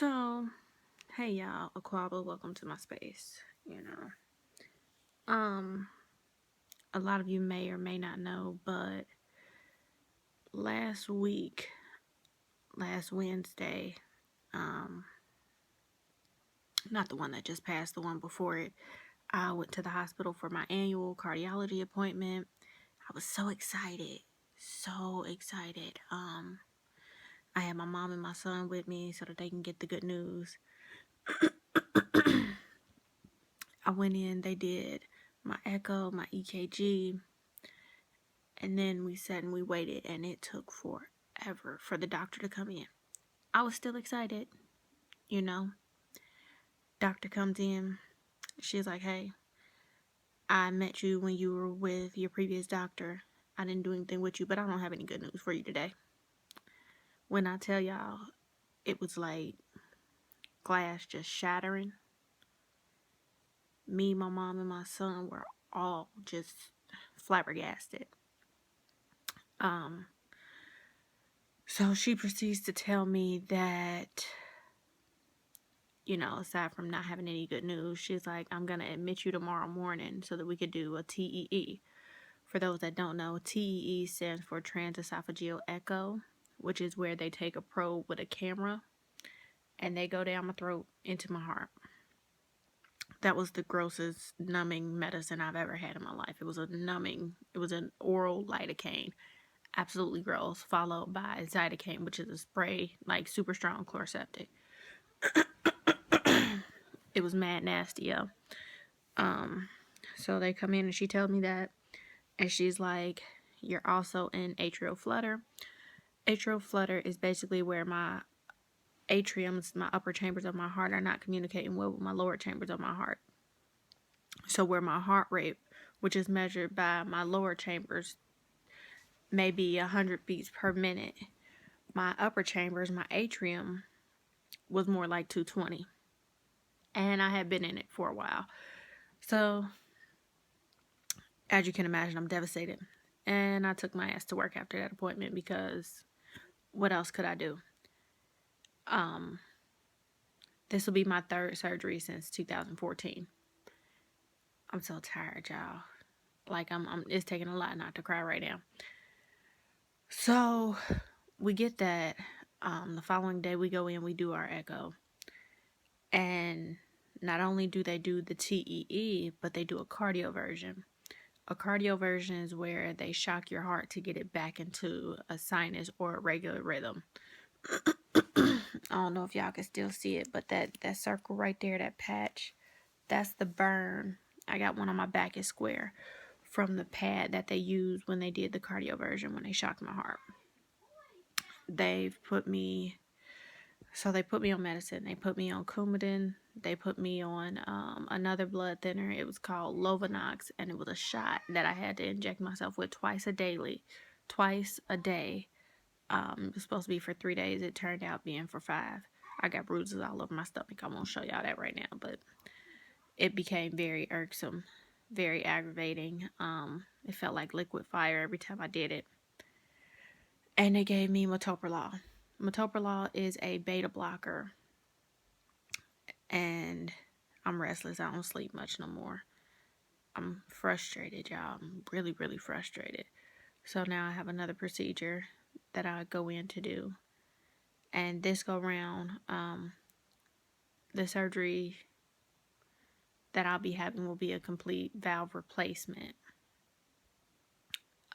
So, hey y'all, Aquaba, welcome to my space. A lot of you may or may not know, but last week, last Wednesday, um, not the one that just passed, the one before it, I went to the hospital for my annual cardiology appointment. I was so excited, so excited. I had my mom and my son with me so that they can get the good news. I went in, they did my echo, my EKG, and then we sat and we waited, and it took forever for the doctor to come in. I was still excited, you know. Doctor comes in, she's like, hey, I met you when you were with your previous doctor. I didn't do anything with you, but I don't have any good news for you today. When I tell y'all, it was like glass just shattering. Me, my mom, and my son were all just flabbergasted. So she proceeds to tell me that, aside from not having any good news, she's like, I'm going to admit you tomorrow morning so that we could do a TEE. For those that don't know, TEE stands for transesophageal echo, which is where they take a probe with a camera and they go down my throat into my heart. That was the grossest numbing medicine I've ever had in my life. It was an oral lidocaine. Absolutely gross, followed by lidocaine, which is a spray, like super strong chloroseptic. It was mad nasty, yo. So they come in and she tells me that, and she's like, you're also in atrial flutter. Atrial flutter is basically where my atriums, my upper chambers of my heart, are not communicating well with my lower chambers of my heart. So where my heart rate, which is measured by my lower chambers, may be 100 beats per minute, my upper chambers, my atrium, was more like 220. And I had been in it for a while. So, as you can imagine, I'm devastated. And I took my ass to work after that appointment because what else could I do? This will be my third surgery since 2014. I'm so tired, y'all. Like, it's taking a lot not to cry right now. So, we get that. The following day, we go in, we do our echo. And not only do they do the TEE, but they do a cardioversion. A cardioversion is where they shock your heart to get it back into a sinus or a regular rhythm. I don't know if y'all can still see it, but that circle right there, that patch, that's the burn. I got one on my back, is square, from the pad that they used when they did the cardioversion, when they shocked my heart. They put me on medicine. They put me on Coumadin. They put me on another blood thinner. It was called Lovenox, and it was a shot that I had to inject myself with twice a day. It was supposed to be for 3 days. It turned out being for 5. I got bruises all over my stomach. I won't show y'all that right now, but it became very irksome, very aggravating. It felt like liquid fire every time I did it. And they gave me metoprolol. Metoprolol is a beta blocker, and I'm restless. I don't sleep much no more. I'm frustrated, y'all. I'm really, really frustrated. So now I have another procedure that I go in to do. And this go round, the surgery that I'll be having will be a complete valve replacement.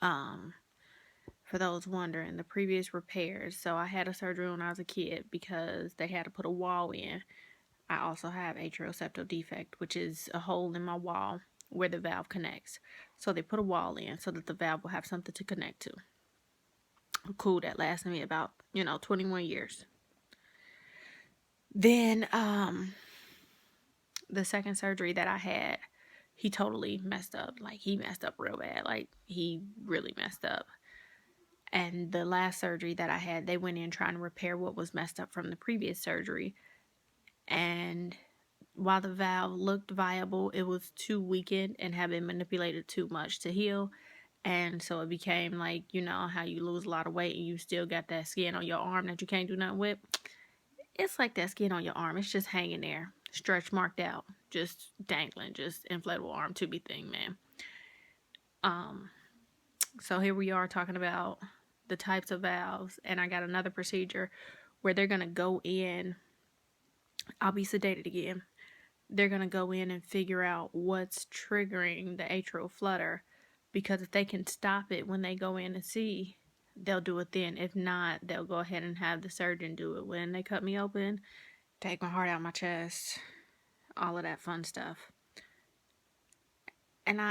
For those wondering, the previous repairs, so I had a surgery when I was a kid because they had to put a wall in. I also have atrial septal defect, which is a hole in my wall where the valve connects. So they put a wall in so that the valve will have something to connect to. Cool, that lasted me about, 21 years. Then, the second surgery that I had, he totally messed up. Like, he messed up real bad. Like, he really messed up. And the last surgery that I had, they went in trying to repair what was messed up from the previous surgery. And while the valve looked viable, it was too weakened and had been manipulated too much to heal. And so it became like, how you lose a lot of weight and you still got that skin on your arm that you can't do nothing with. It's like that skin on your arm. It's just hanging there, stretch marked out, just dangling, just inflatable arm to be thing, man. Um, so here we are talking about the types of valves, and I got another procedure where they're gonna go in. I'll be sedated again. They're gonna go in and figure out what's triggering the atrial flutter, because if they can stop it when they go in and see, they'll do it then. If not, they'll go ahead and have the surgeon do it when they cut me open, take my heart out my chest, all of that fun stuff. And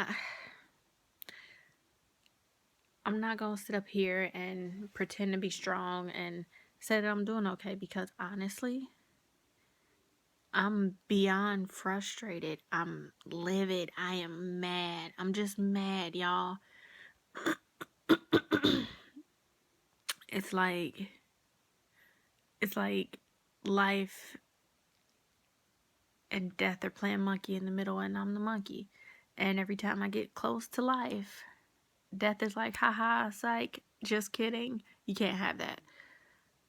I'm not gonna sit up here and pretend to be strong and say that I'm doing okay, because honestly, I'm beyond frustrated. I'm livid. I am mad. I'm just mad, y'all. It's like life and death are playing monkey in the middle, and I'm the monkey. And every time I get close to life, death is like, haha, psych, just kidding. You can't have that.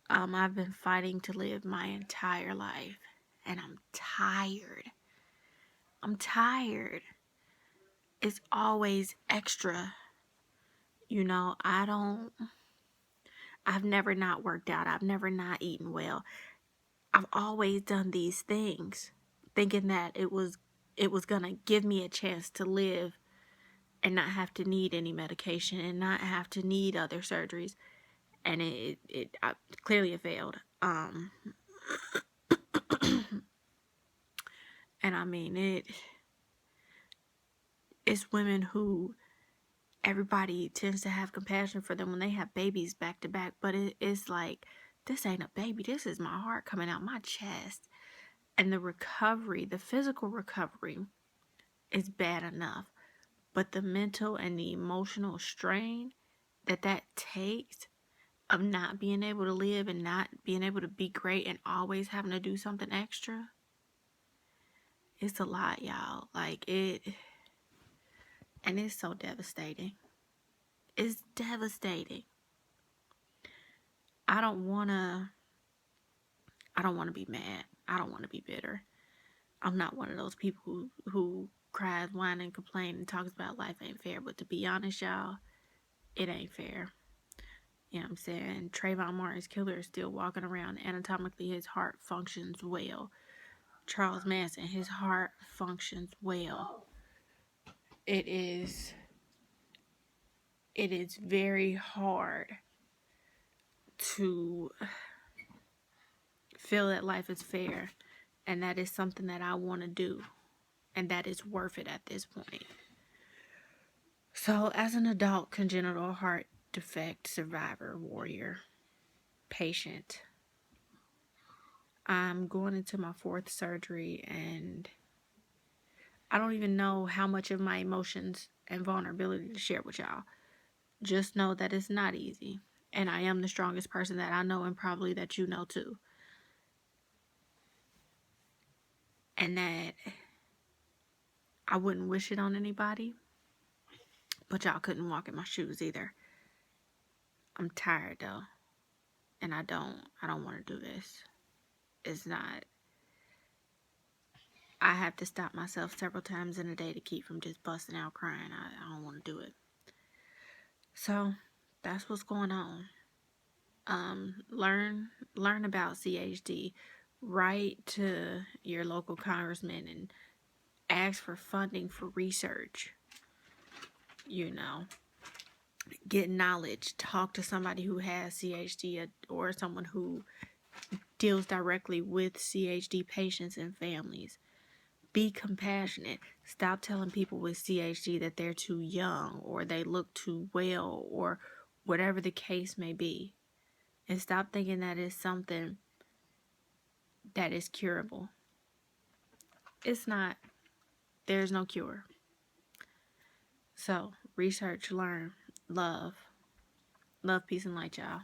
I've been fighting to live my entire life, and I'm tired. I'm tired. It's always extra. You know, I've never not worked out. I've never not eaten well. I've always done these things thinking that it was gonna give me a chance to live and not have to need any medication and not have to need other surgeries. And clearly it failed. And I mean, it's women who everybody tends to have compassion for them when they have babies back to back, but it's like, this ain't a baby, this is my heart coming out my chest. And the recovery, the physical recovery, is bad enough, but the mental and the emotional strain that takes, of not being able to live and not being able to be great and always having to do something extra, it's a lot, y'all. Like, and it's so devastating. It's devastating. I don't want to be mad. I don't want to be bitter. I'm not one of those people who cries, whine, and complain and talks about life ain't fair. But to be honest, y'all, it ain't fair. You know what I'm saying? Trayvon Martin's killer is still walking around. Anatomically, his heart functions well. Charles Manson, his heart functions well. It is very hard to feel that life is fair, and that is something that I want to do, and that is worth it at this point. So, as an adult congenital heart defect survivor, warrior, patient, I'm going into my 4th surgery, and I don't even know how much of my emotions and vulnerability to share with y'all. Just know that it's not easy, and I am the strongest person that I know, and probably that you know too. And that I wouldn't wish it on anybody, but y'all couldn't walk in my shoes either. I'm tired though, and I don't want to do this. It's not. I have to stop myself several times in a day to keep from just busting out crying. I don't want to do it. So that's what's going on. Learn about CHD. Write to your local congressman and ask for funding for research. You know, get knowledge. Talk to somebody who has CHD or someone who deals directly with CHD patients and families. Be compassionate. Stop telling people with CHD that they're too young or they look too well or whatever the case may be. And stop thinking that it's something that is curable. It's not. There's no cure. So, research, learn, love. Love, peace, and light, y'all.